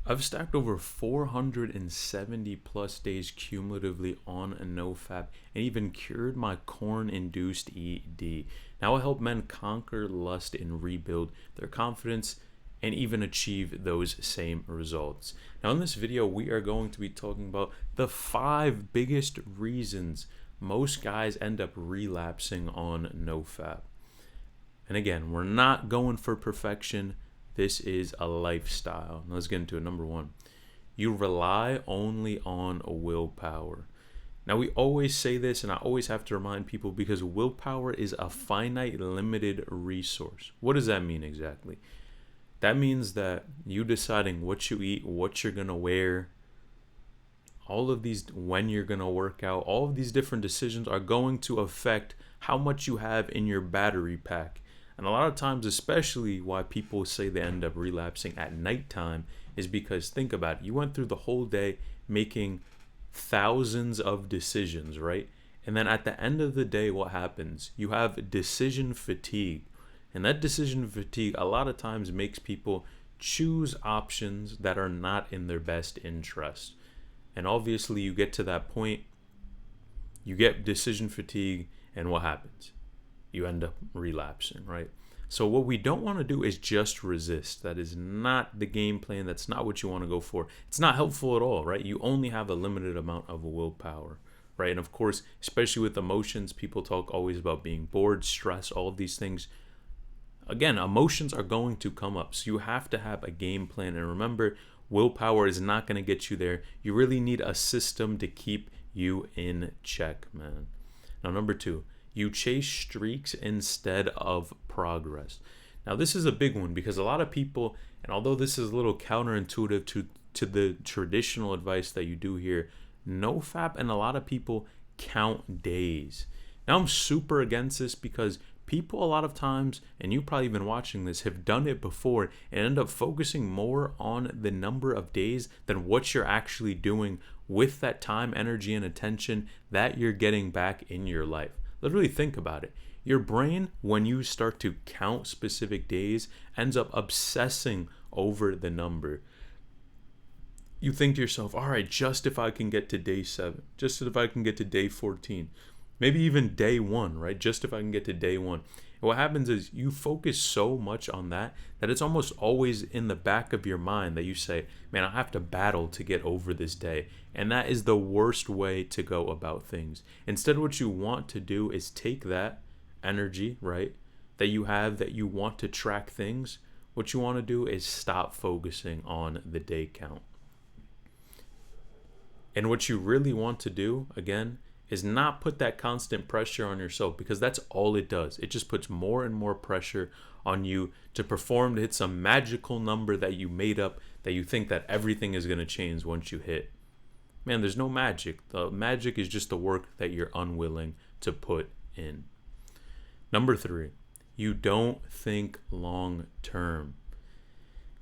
I've stacked over 470 plus days cumulatively on a nofap and even cured my corn induced ED. Now I help men conquer lust and rebuild their confidence and even achieve those same results. Now, in this video, we are going to be talking about the 5 biggest reasons most guys end up relapsing on nofap. And again, we're not going for perfection. This is a lifestyle. Now let's get into it. Number 1, you rely only on willpower. Now, we always say this, and I always have to remind people because willpower is a finite, limited resource. What does that mean exactly? That means that you deciding what you eat, what you're going to wear, all of these, when you're going to work out, all of these different decisions are going to affect how much you have in your battery pack. And a lot of times, especially why people say they end up relapsing at nighttime, is because think about it. You went through the whole day making thousands of decisions, right? And then at the end of the day, what happens? You have decision fatigue. And that decision fatigue a lot of times makes people choose options that are not in their best interest. And obviously, you get to that point, you get decision fatigue, and what happens? You end up relapsing, right? So what we don't want to do is just resist. That is not the game plan. That's not what you want to go for. It's not helpful at all, right? You only have a limited amount of willpower, right? And of course, especially with emotions, people talk always about being bored, stress, all of these things. Again, emotions are going to come up. So you have to have a game plan. And remember, willpower is not going to get you there. You really need a system to keep you in check, man. Now, number 2, you chase streaks instead of progress. Now, this is a big one because a lot of people, and although this is a little counterintuitive to the traditional advice that you do hear, nofap and a lot of people count days. Now, I'm super against this because people a lot of times, and you've probably been watching this, have done it before and end up focusing more on the number of days than what you're actually doing with that time, energy, and attention that you're getting back in your life. Literally think about it. Your brain, when you start to count specific days, ends up obsessing over the number. You think to yourself, all right, just if I can get to day 7, just if I can get to day 14, maybe even day 1, right? Just if I can get to day 1. And what happens is you focus so much on that it's almost always in the back of your mind that you say, man, I have to battle to get over this day. And that is the worst way to go about things. Instead, what you want to do is take that energy, right, that you have, that you want to track things. What you want to do is stop focusing on the day count. And what you really want to do, again, is not put that constant pressure on yourself, because that's all it does. It just puts more and more pressure on you to perform, to hit some magical number that you made up, that you think that everything is going to change once you hit. Man, there's no magic. The magic is just the work that you're unwilling to put in. Number 3, you don't think long term.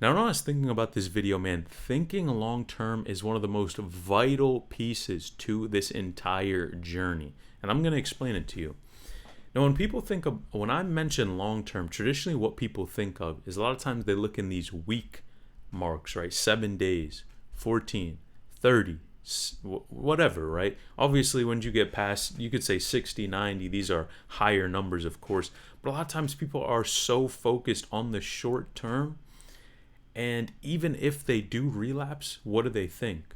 Now, when I was thinking about this video, man, thinking long term is one of the most vital pieces to this entire journey. And I'm going to explain it to you. Now, when I mention long term, traditionally what people think of is a lot of times they look in these week marks, right? 7 days, 14, 30, whatever, right? Obviously, when you get past, you could say 60, 90, these are higher numbers, of course. But a lot of times people are so focused on the short term. And even if they do relapse, what do they think?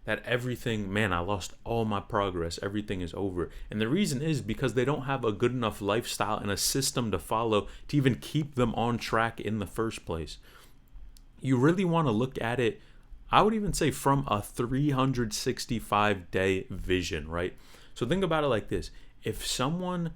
That everything, man, I lost all my progress. Everything is over. And the reason is because they don't have a good enough lifestyle and a system to follow to even keep them on track in the first place. You really want to look at it, I would even say, from a 365-day vision, right? So think about it like this. If someone,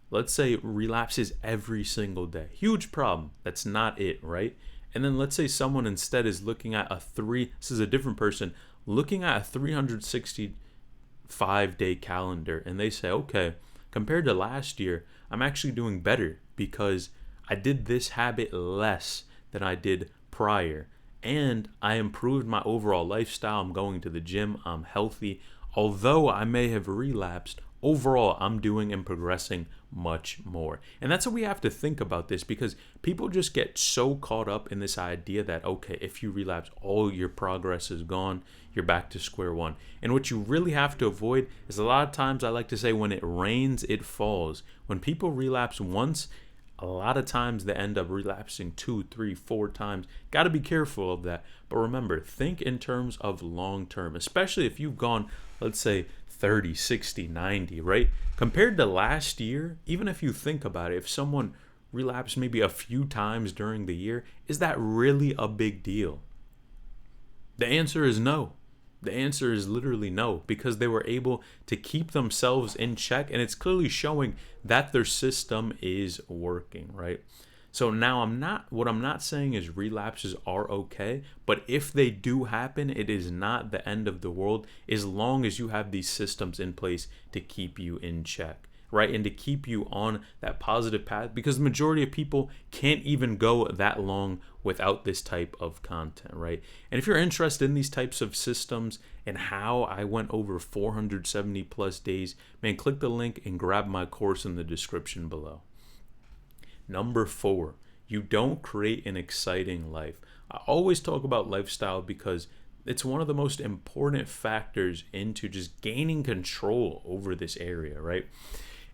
let's say, relapses every single day, huge problem. That's not it, right? And then let's say someone instead is looking at this is a different person, looking at a 365-day calendar, and they say, okay, compared to last year, I'm actually doing better because I did this habit less than I did prior. And I improved my overall lifestyle. I'm going to the gym. I'm healthy. Although I may have relapsed, overall I'm doing and progressing much more. And that's what we have to think about this, because people just get so caught up in this idea that, okay, if you relapse, all your progress is gone, you're back to square one. And what you really have to avoid is, a lot of times I like to say, when it rains, it falls. When people relapse once, a lot of times they end up relapsing 2, 3, 4 times. Got to be careful of that. But remember, think in terms of long term, especially if you've gone, let's say, 30, 60, 90, right? Compared to last year, even if you think about it, if someone relapsed maybe a few times during the year, is that really a big deal? The answer is no. The answer is literally no, because they were able to keep themselves in check, and it's clearly showing that their system is working, right? So now what I'm not saying is relapses are okay, but if they do happen, it is not the end of the world, as long as you have these systems in place to keep you in check, right? And to keep you on that positive path, because the majority of people can't even go that long without this type of content, right? And if you're interested in these types of systems and how I went over 470 plus days, man, click the link and grab my course in the description below. Number 4, you don't create an exciting life. I always talk about lifestyle because it's one of the most important factors into just gaining control over this area, right?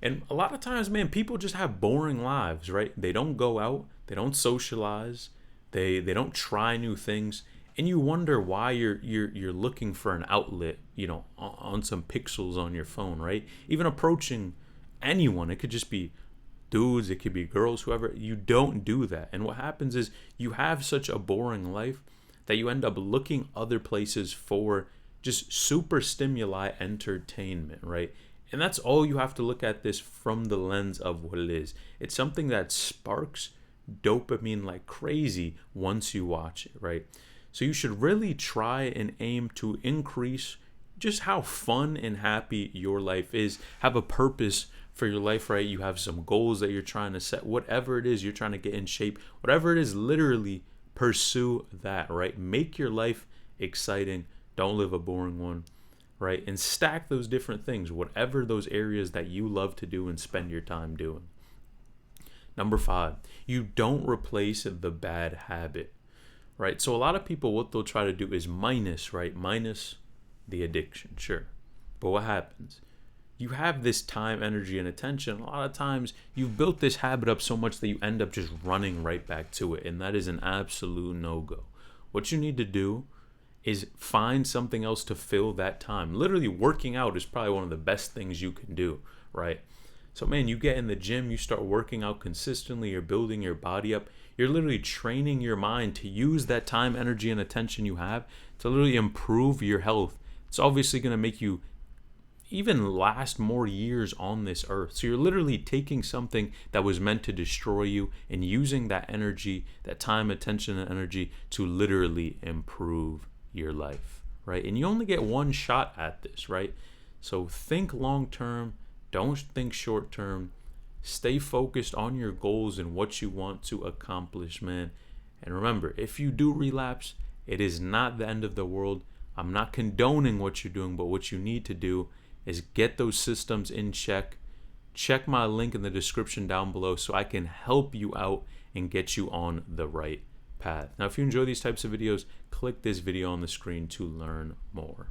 And a lot of times, man, people just have boring lives, right? They don't go out, they don't socialize, they don't try new things, and you wonder why you're looking for an outlet, on some pixels on your phone, right? Even approaching anyone, it could just be dudes, it could be girls, whoever. You don't do that. And what happens is you have such a boring life that you end up looking other places for just super stimuli entertainment, right? And that's all you have to look at this from the lens of what it is. It's something that sparks dopamine like crazy once you watch it, right? So you should really try and aim to increase just how fun and happy your life is. Have a purpose for your life, right? You have some goals that you're trying to set, whatever it is you're trying to get in shape, whatever it is, literally pursue that, right? Make your life exciting. Don't live a boring one, right? And stack those different things, whatever those areas that you love to do and spend your time doing. Number 5, you don't replace the bad habit, right? So a lot of people, what they'll try to do is minus the addiction, sure. But what happens? You have this time, energy, and attention. A lot of times you've built this habit up so much that you end up just running right back to it. And that is an absolute no-go. What you need to do is find something else to fill that time. Literally, working out is probably one of the best things you can do, right? So, man, you get in the gym, you start working out consistently, you're building your body up. You're literally training your mind to use that time, energy, and attention you have to literally improve your health. It's obviously going to make you even last more years on this earth. So you're literally taking something that was meant to destroy you and using that energy, that time, attention, and energy to literally improve your life, right? And you only get one shot at this, right? So think long term, don't think short term. Stay focused on your goals and what you want to accomplish, man. And remember, if you do relapse, it is not the end of the world. I'm not condoning what you're doing, but what you need to do is get those systems in check. Check my link in the description down below so I can help you out and get you on the right path. Now, if you enjoy these types of videos, click this video on the screen to learn more.